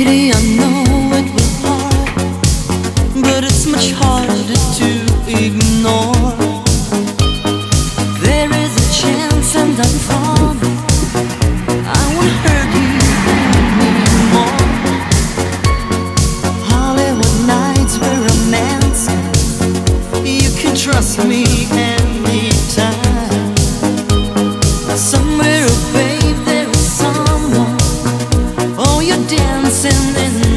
Baby, I know it was hard, but it's much harder to ignore. There is a chance, and I promise I won't hurt you anymore. Hollywood nights were romancing. You can trust me anytime. Somewhere, oh babe, there is someone. Oh, you're dancing in